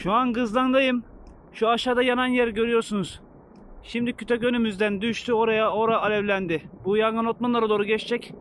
Şu an Kızılan'dayım. Şu aşağıda yanan yer görüyorsunuz. Şimdi kütük önümüzden düştü, oraya alevlendi. Bu yangın otmanlara doğru geçecek.